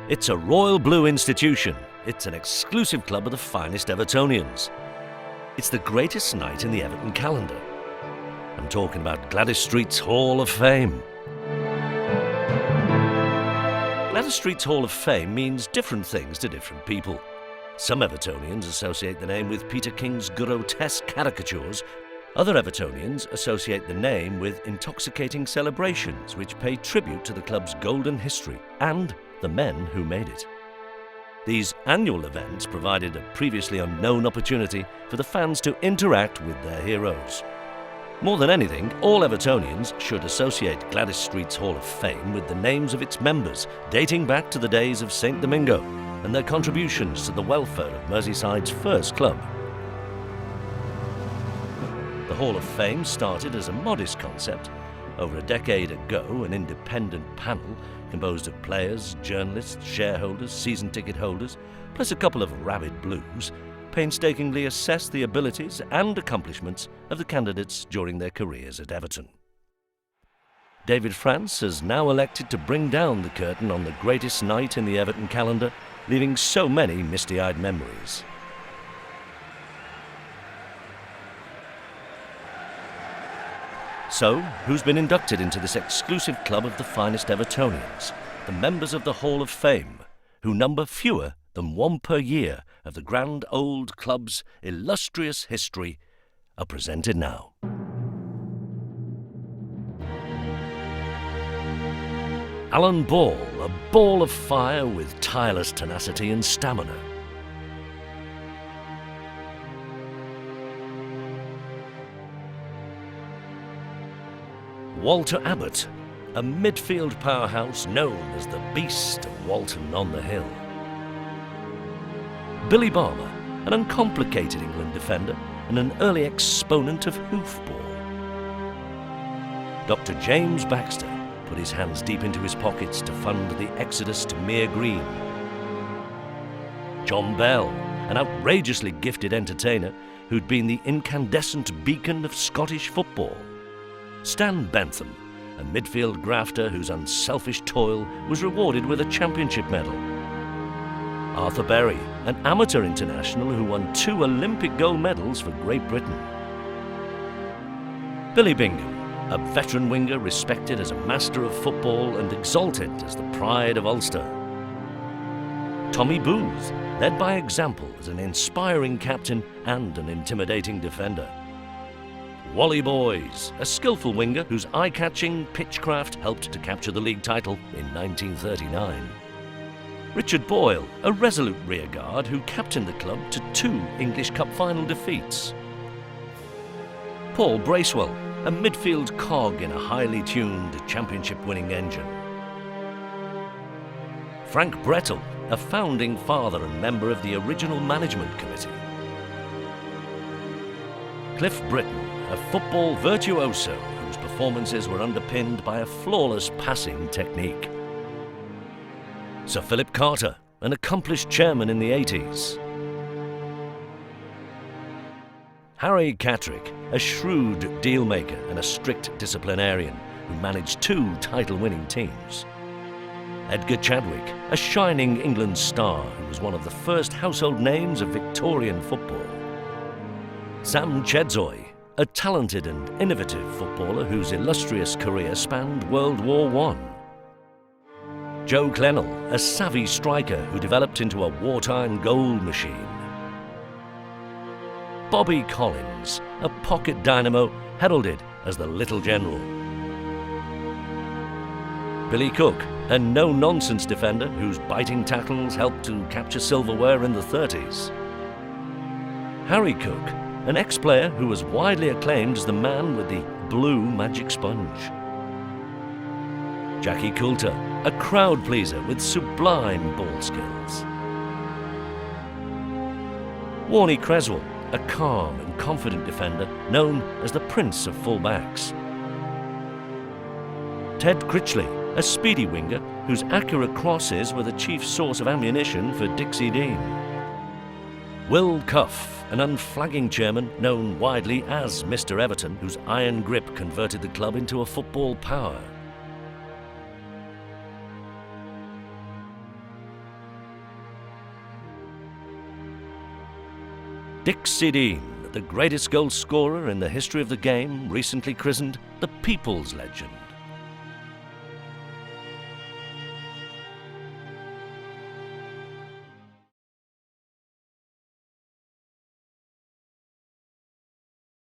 It's a royal blue institution. It's an exclusive club of the finest Evertonians. It's the greatest night in the Everton calendar. I'm talking about Gwladys Street's Hall of Fame. Gwladys Street's Hall of Fame means different things to different people. Some Evertonians associate the name with Peter King's grotesque caricatures. Other Evertonians associate the name with intoxicating celebrations which pay tribute to the club's golden history and the men who made it. These annual events provided a previously unknown opportunity for the fans to interact with their heroes. More than anything, all Evertonians should associate Gwladys Street's Hall of Fame with the names of its members, dating back to the days of St. Domingo, and their contributions to the welfare of Merseyside's first club. The Hall of Fame started as a modest concept. Over a decade ago, an independent panel composed of players, journalists, shareholders, season ticket holders, plus a couple of rabid blues, painstakingly assessed the abilities and accomplishments of the candidates during their careers at Everton. David France has now elected to bring down the curtain on the greatest night in the Everton calendar, leaving so many misty-eyed memories. So, who's been inducted into this exclusive club of the finest Evertonians, the members of the Hall of Fame, who number fewer than one per year of the grand old club's illustrious history, are presented now. Alan Ball, a ball of fire with tireless tenacity and stamina. Walter Abbott, a midfield powerhouse known as the Beast of Walton on the Hill. Billy Barber, an uncomplicated England defender and an early exponent of hoofball. Dr. James Baxter put his hands deep into his pockets to fund the exodus to Mere Green. John Bell, an outrageously gifted entertainer who'd been the incandescent beacon of Scottish football. Stan Bentham, a midfield grafter whose unselfish toil was rewarded with a championship medal. Arthur Berry, an amateur international who won 2 Olympic gold medals for Great Britain. Billy Bingham, a veteran winger respected as a master of football and exalted as the pride of Ulster. Tommy Booth, led by example as an inspiring captain and an intimidating defender. Wally Boys, a skillful winger whose eye-catching pitchcraft helped to capture the league title in 1939. Richard Boyle, a resolute rearguard who captained the club to 2 English Cup final defeats. Paul Bracewell, a midfield cog in a highly tuned championship-winning engine. Frank Brettle, a founding father and member of the original management committee. Cliff Britton, a football virtuoso whose performances were underpinned by a flawless passing technique. Sir Philip Carter, an accomplished chairman in the 80s. Harry Catterick, a shrewd dealmaker and a strict disciplinarian who managed 2 title-winning teams. Edgar Chadwick, a shining England star who was one of the first household names of Victorian football. Sam Chedzoy, a talented and innovative footballer whose illustrious career spanned World War I. Joe Clennell, a savvy striker who developed into a wartime goal machine. Bobby Collins, a pocket dynamo heralded as the Little General. Billy Cook, a no-nonsense defender whose biting tackles helped to capture silverware in the 30s. Harry Cook, an ex-player who was widely acclaimed as the man with the blue magic sponge. Jackie Coulter, a crowd pleaser with sublime ball skills. Warnie Creswell, a calm and confident defender known as the Prince of Fullbacks. Ted Critchley, a speedy winger whose accurate crosses were the chief source of ammunition for Dixie Dean. Will Cuff, an unflagging chairman known widely as Mr. Everton, whose iron grip converted the club into a football power. Dixie Dean, the greatest goal scorer in the history of the game, recently christened the People's Legend.